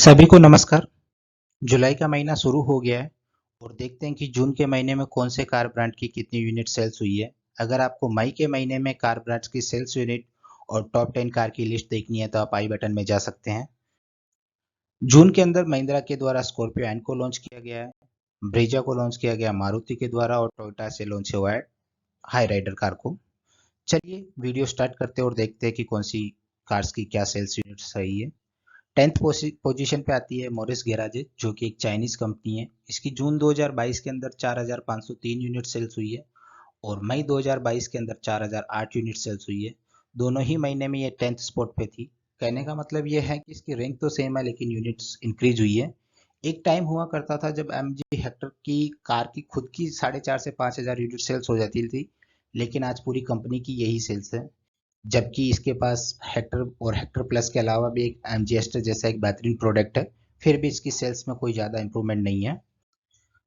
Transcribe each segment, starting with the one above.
सभी को नमस्कार। जुलाई का महीना शुरू हो गया है और देखते हैं कि जून के महीने में कौन से कार ब्रांड की कितनी यूनिट सेल्स हुई है। अगर आपको मई के महीने में कार ब्रांड्स की सेल्स यूनिट और टॉप 10 कार की लिस्ट देखनी है तो आप आई बटन में जा सकते हैं। जून के अंदर महिंद्रा के द्वारा स्कॉर्पियो एन को लॉन्च किया गया है, ब्रेजा को लॉन्च किया गया मारुति के द्वारा और टोयोटा से लॉन्च हुआ है हाई राइडर कार को। चलिए वीडियो स्टार्ट करते हैं और देखते हैं कि कौन सी कार्स की क्या सेल्स यूनिट्स रही है। 10th पोजीशन पे आती है मोरिस गैराज जो कि एक चाइनीज कंपनी है। इसकी जून 2022 के अंदर 4503 यूनिट सेल्स हुई है और मई 2022 के अंदर 4008 यूनिट सेल्स हुई है। दोनों ही महीने में ये 10th स्पॉट पे थी। कहने का मतलब ये है कि इसकी रैंक तो सेम है लेकिन यूनिट्स इंक्रीज हुई है। एक टाइम हुआ करता था जब एमजी हेक्टर की कार की खुद की 4,500 से 5,000 यूनिट सेल्स हो जाती थी, लेकिन आज पूरी कंपनी की यही सेल्स है। जबकि इसके पास हेक्टर और हेक्टर प्लस के अलावा भी एक एमजी एस्टर जैसा एक बेहतरीन प्रोडक्ट है, फिर भी इसकी सेल्स में कोई ज़्यादा इंप्रूवमेंट नहीं है।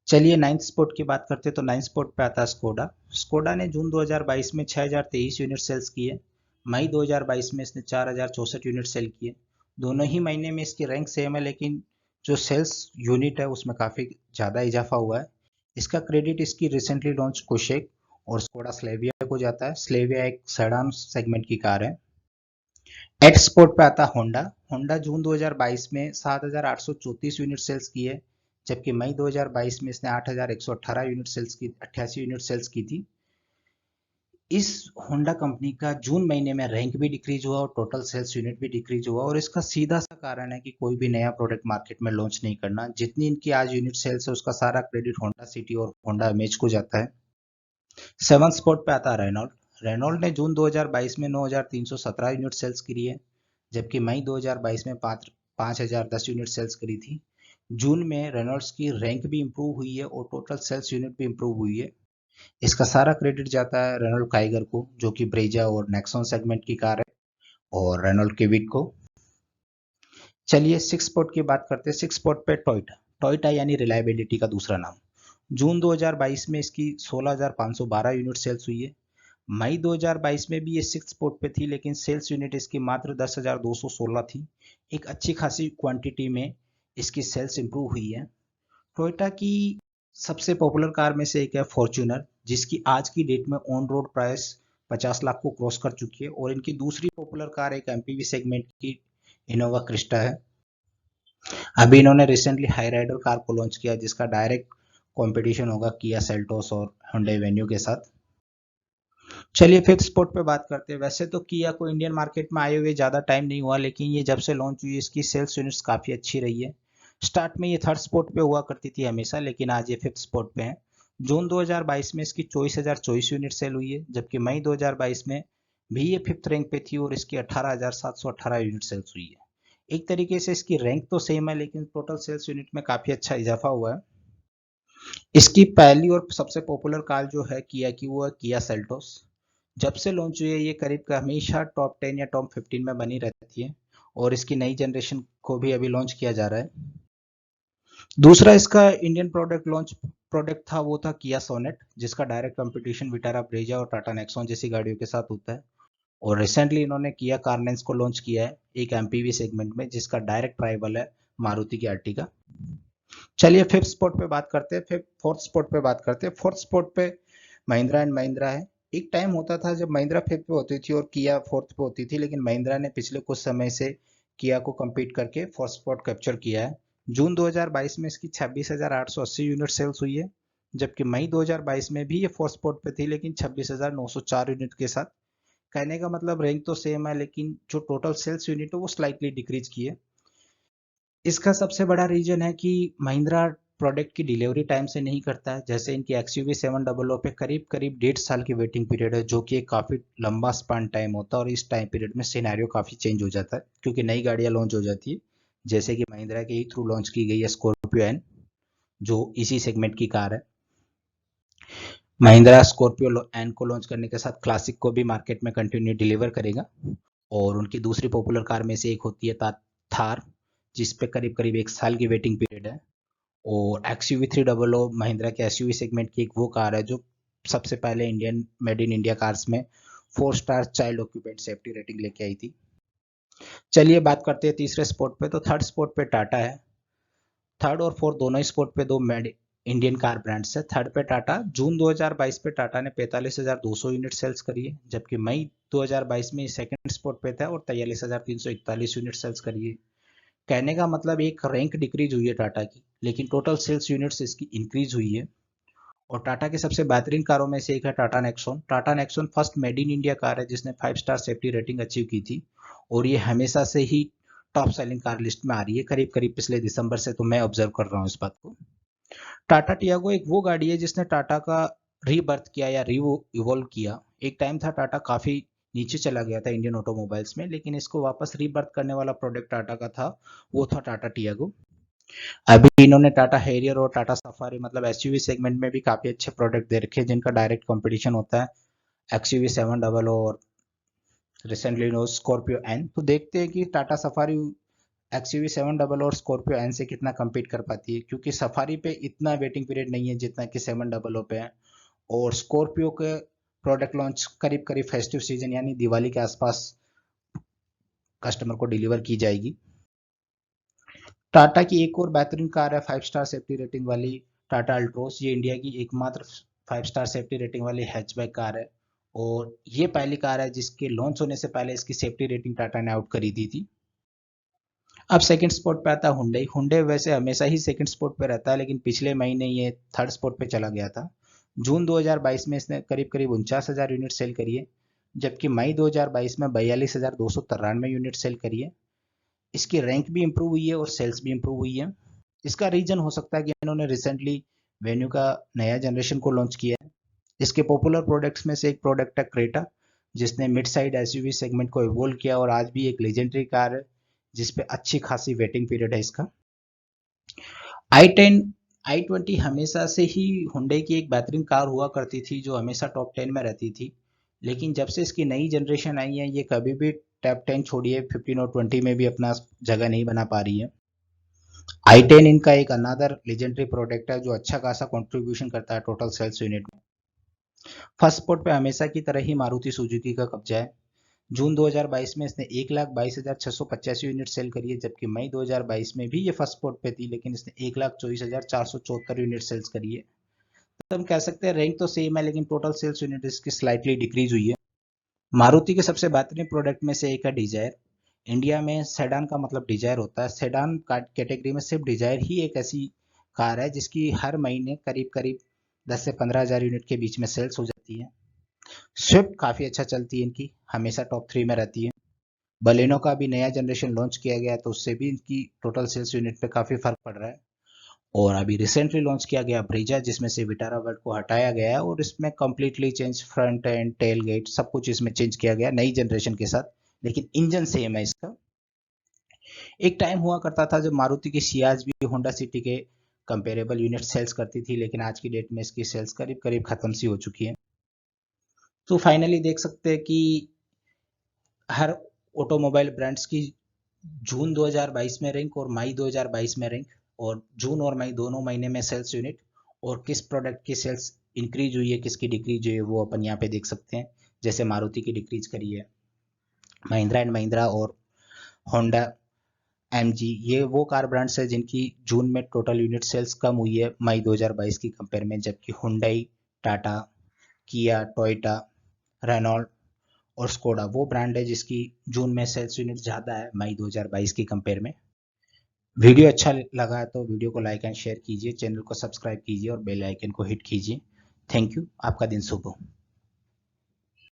चलिए नाइन्थ स्पॉट की बात करते हैं तो नाइन्थ स्पॉट पे आता है स्कोडा। स्कोडा ने जून 2022 में 6023 यूनिट सेल्स की है। मई 2022 में इसने 4064 यूनिट सेल किए। दोनों ही महीने में इसकी रैंक सेम है लेकिन जो सेल्स यूनिट है उसमें काफ़ी ज़्यादा इजाफा हुआ है। इसका क्रेडिट इसकी रिसेंटली लॉन्च कुशेक और स्कोडा स्लेविया को जाता है। स्लेविया एक सेडान सेगमेंट की कार है। एक्स स्पोर्ट पे आता होंडा। होंडा जून 2022 में 7,834 यूनिट सेल्स की है, जबकि मई 2022 में इसने 8,118 यूनिट सेल्स की 88 यूनिट सेल्स की थी। इस होंडा कंपनी का जून महीने में रैंक भी डिक्रीज हुआ और टोटल सेल्स यूनिट भी डिक्रीज हुआ और इसका सीधा सा कारण है कि कोई भी नया प्रोडक्ट मार्केट में लॉन्च नहीं करना। जितनी इनकी आज यूनिट सेल्स है उसका सारा क्रेडिट होंडा सिटी और होंडा इमेज को जाता है। सेवन स्पॉट पे आता है रेनॉल्ट। रेनॉल्ट ने जून 2022 में 9,317 यूनिट सेल्स करी है, जबकि मई 2022 में 5,010 यूनिट सेल्स करी थी। जून में रेनॉल्ड्स की रैंक भी इंप्रूव हुई है और टोटल सेल्स यूनिट भी इंप्रूव हुई है। इसका सारा क्रेडिट जाता है रेनॉल्ड काइगर को जो कि ब्रेजा और नेक्सॉन सेगमेंट की कार है, और रेनॉल्ड क्विड को। चलिए सिक्स स्पॉट की बात करते हैं। सिक्स स्पॉट पे टोयोटा। टोयोटा यानी रिलायबिलिटी का दूसरा नाम। जून 2022 में इसकी 16,512 यूनिट सेल्स हुई है। मई 2022 में भी ये सिक्स स्पॉट पे थी लेकिन सेल्स यूनिट इसकी मात्र 10,216 थी। एक अच्छी खासी क्वांटिटी में इसकी सेल्स इंप्रूव हुई है। टोयोटा की सबसे पॉपुलर कार में से एक है फॉर्च्यूनर, जिसकी आज की डेट में ऑन रोड प्राइस 50 लाख को क्रॉस कर चुकी है, और इनकी दूसरी पॉपुलर कार एक एमपीवी सेगमेंट की इनोवा क्रिस्टा है। अभी इन्होंने रिसेंटली हाई राइडर कार को लॉन्च किया जिसका डायरेक्ट कंपटीशन होगा किया सेल्टोस और Hyundai वेन्यू के साथ। चलिए फिफ्थ स्पॉट पे बात करते हैं। वैसे तो किया को इंडियन मार्केट में आए हुए ज़्यादा टाइम नहीं हुआ, लेकिन ये जब से लॉन्च हुई इसकी सेल्स यूनिट्स काफ़ी अच्छी रही है। स्टार्ट में ये थर्ड स्पॉट पे हुआ करती थी हमेशा, लेकिन आज ये फिफ्थ स्पॉट पे है। जून 2022 में इसकी 24,024 यूनिट सेल हुई है, जबकि मई 2022 में भी ये फिफ्थ रैंक पे थी और इसकी 18,718 यूनिट सेल्स हुई है। एक तरीके से इसकी रैंक तो सेम है लेकिन टोटल सेल्स यूनिट में काफ़ी अच्छा इजाफा हुआ है। इसकी पहली और सबसे पॉपुलर कार जो है किया की, वो है किया सेल्टोस। जब से लॉन्च हुई है ये करीब का हमेशा टॉप 10 या टॉप 15 में बनी रहती है, और इसकी नई जनरेशन को भी अभी लॉन्च किया जा रहा है। दूसरा इसका इंडियन प्रोडक्ट लॉन्च प्रोडक्ट था वो था किया सोनेट, जिसका डायरेक्ट कंपटीशन विटारा ब्रेजा और टाटा नेक्सॉन जैसी गाड़ियों के साथ होता है। और रिसेंटली इन्होंने किया कार्नेंस को लॉन्च किया है एक एमपीवी सेगमेंट में, जिसका डायरेक्ट राइवल है मारुति की आर्टिगा। चलिए फिफ्थ स्पॉट पे बात करते हैं। फिर फोर्थ स्पॉट पे बात करते हैं। फोर्थ स्पॉट पे महिंद्रा एंड महिंद्रा है। एक टाइम होता था जब महिंद्रा फिफ्थ पे होती थी और किया फोर्थ पे होती थी, लेकिन महिंद्रा ने पिछले कुछ समय से किया को कम्पीट करके फोर्थ स्पॉट कैप्चर किया है। जून 2022 में इसकी 26,880 यूनिट सेल्स हुई है, जबकि मई 2022 में भी ये फोर्थ स्पॉट पे थी लेकिन 26,904 यूनिट के साथ। कहने का मतलब रैंक तो सेम है लेकिन जो टोटल सेल्स यूनिट है वो स्लाइटली डिक्रीज की है। इसका सबसे बड़ा रीजन है कि महिंद्रा प्रोडक्ट की डिलीवरी टाइम से नहीं करता है। जैसे इनकी एक्सयूवी 700 पे करीब करीब 1.5 साल की वेटिंग पीरियड है, जो कि एक काफ़ी लंबा स्पान टाइम होता है, और इस टाइम पीरियड में सिनेरियो काफ़ी चेंज हो जाता है क्योंकि नई गाड़ियाँ लॉन्च हो जाती है। जैसे कि महिंद्रा के ही थ्रू लॉन्च की गई है स्कॉर्पियो एन, जो इसी सेगमेंट की कार है। महिंद्रा स्कॉर्पियो एन को लॉन्च करने के साथ क्लासिक को भी मार्केट में कंटिन्यू डिलीवर करेगा। और उनकी दूसरी पॉपुलर कार में से एक होती है थार, जिस पे करीब करीब 1 साल की वेटिंग पीरियड है। और XUV 300 महिंद्रा के SUV सेगमेंट की एक वो कार है जो सबसे पहले Indian made in India cars में 4 star child occupant safety rating लेके आई थी। चलिए बात करते हैं तीसरे स्पॉट पे। तो थर्ड स्पॉट पे टाटा है। थर्ड और फोर्थ दोनों ही स्पॉट पे दो इंडियन कार ब्रांड्स है। थर्ड पे टाटा, जून 2022 पे टाटा ने 45,200 यूनिट सेल्स करी है, जबकि मई 2022 में सेकंड स्पॉट पे था और 43,341 यूनिट सेल्स करी है। कहने का मतलब एक रैंक डिक्रीज हुई है टाटा की, लेकिन टोटल सेल्स यूनिट्स इसकी इंक्रीज हुई है। और टाटा के सबसे बेहतरीन कारों में से एक है Tata Nexon. Tata Nexon first made in India car है जिसने 5 स्टार सेफ्टी रेटिंग अचीव की थी, और ये हमेशा से ही टॉप सेलिंग कार लिस्ट में आ रही है, करीब करीब पिछले दिसंबर से तो मैं ऑब्जर्व कर रहा हूँ इस बात को। टाटा टियागो एक वो गाड़ी है जिसने टाटा का रीबर्थ किया या री इवॉल्व किया। एक टाइम था टाटा काफी नीचे चला गया था इंडियन ऑटोमोबाइल्स में, लेकिन इसको वापस रीबर्थ करने वाला प्रोडक्ट टाटा का था, वो था टाटा टियागो। अभी इन्होंने टाटा हैरियर और टाटा सफारी मतलब एसयूवी सेगमेंट में भी काफी अच्छे प्रोडक्ट दे रखे हैं जिनका डायरेक्ट कंपटीशन होता है एक्सयूवी 700 और रिसेंटली नो स्कॉर्पियो एन। तो देखते हैं कि टाटा सफारी एक्सयूवी 700 और स्कॉर्पियो एन से कितना compete कर पाती है, क्योंकि सफारी पे इतना वेटिंग पीरियड नहीं है जितना कि 700 पे है, और स्कॉर्पियो के प्रोडक्ट लॉन्च करीब करीब फेस्टिव सीजन यानी दिवाली के आसपास कस्टमर को डिलीवर की जाएगी। टाटा की एक और बेहतरीन कार है 5 स्टार सेफ्टी रेटिंग वाली टाटा अल्ट्रोस। ये इंडिया की एकमात्र 5 स्टार सेफ्टी रेटिंग वाली हैचबैक कार है, और ये पहली कार है जिसके लॉन्च होने से पहले इसकी सेफ्टी रेटिंग टाटा ने आउट करी दी थी। अब सेकंड स्पॉट पे आता है हुंडई। हुंडई वैसे हमेशा ही सेकंड स्पॉट पे रहता है, लेकिन पिछले महीने ये थर्ड स्पॉट पे चला गया था। जून 2022 में इसने करीब करीब 49,000 यूनिट सेल करी है, जबकि मई 2022 में 42,293 यूनिट सेल करी है। इसकी रैंक भी इंप्रूव हुई है और सेल्स भी इंप्रूव हुई है। इसका रीजन हो सकता है कि इन्होंने रिसेंटली वेन्यू का नया जनरेशन को लॉन्च किया है। इसके पॉपुलर प्रोडक्ट्स में से एक प्रोडक्ट है क्रेटा, जिसने मिड साइड एसयूवी सेगमेंट को इवोल्व किया और आज भी एक लेजेंडरी कार है जिसपे अच्छी खासी वेटिंग पीरियड है इसका। i10 i20 हमेशा से ही हुंडई की एक बेहतरीन कार हुआ करती थी जो हमेशा टॉप 10 में रहती थी, लेकिन जब से इसकी नई जनरेशन आई है ये कभी भी टॉप 10 छोड़िए 15 और 20 में भी अपना जगह नहीं बना पा रही है। i10 इनका एक अनदर लेजेंडरी प्रोडक्ट है जो अच्छा खासा कंट्रीब्यूशन करता है टोटल सेल्स यूनिट में। फर्स्ट स्पॉट पे हमेशा की तरह ही मारुति सुजुकी का कब्जा है। जून 2022 में इसने 1,22,685 यूनिट सेल करी है, जबकि मई 2022 में भी ये फर्स्ट स्पॉट पे थी, लेकिन इसने 1,24,474 यूनिट सेल्स करी है। तो हम कह सकते हैं रैंक तो सेम है, लेकिन टोटल सेल्स यूनिट इसकी स्लाइटली डिक्रीज हुई है। मारुति के सबसे बेहतरीन प्रोडक्ट में से एक है डिजायर। इंडिया में सेडान का मतलब डिजायर होता है। सेडान कैटेगरी में सिर्फ डिजायर ही एक ऐसी कार है जिसकी हर महीने करीब करीब 10 से 15,000 यूनिट के बीच में सेल्स हो जाती है। स्विफ्ट काफी अच्छा चलती है, इनकी हमेशा टॉप 3 में रहती है। बलेनो का भी नया जनरेशन लॉन्च किया गया तो उससे भी इनकी टोटल सेल्स यूनिट पे काफी फर्क पड़ रहा है। और अभी रिसेंटली लॉन्च किया गया ब्रीजा, जिसमें से विटारा वर्ड को हटाया गया है और इसमें completely change front and tail gate सब कुछ इसमें चेंज किया गया नई जनरेशन के साथ, लेकिन इंजन सेम है इसका। एक टाइम हुआ करता था जब मारुति की सियाज भी होंडा सिटी के कंपेरेबल यूनिट सेल्स करती थी, लेकिन आज की डेट में इसकी सेल्स करीब करीब खत्म सी हो चुकी है। तो फाइनली देख सकते हैं कि हर ऑटोमोबाइल ब्रांड्स की जून 2022 में रैंक और मई 2022 में रैंक, और जून और मई दोनों महीने में सेल्स यूनिट, और किस प्रोडक्ट की सेल्स इंक्रीज हुई है किसकी डिक्रीज हुई है वो अपन यहाँ पे देख सकते हैं। जैसे मारुति की डिक्रीज करी है, महिंद्रा एंड महिंद्रा और होंडा एमजी, ये वो कार ब्रांड्स है जिनकी जून में टोटल यूनिट सेल्स कम हुई है मई 2022 की कंपेयर में, जबकि हुंडई, टाटा, किया, टोयोटा, रेनॉल्ट और स्कोडा वो ब्रांड है जिसकी जून में सेल्स यूनिट ज़्यादा है मई 2022 की कंपेयर में। वीडियो अच्छा लगा है तो वीडियो को लाइक एंड शेयर कीजिए, चैनल को सब्सक्राइब कीजिए और बेल आइकन को हिट कीजिए। थैंक यू, आपका दिन शुभ हो।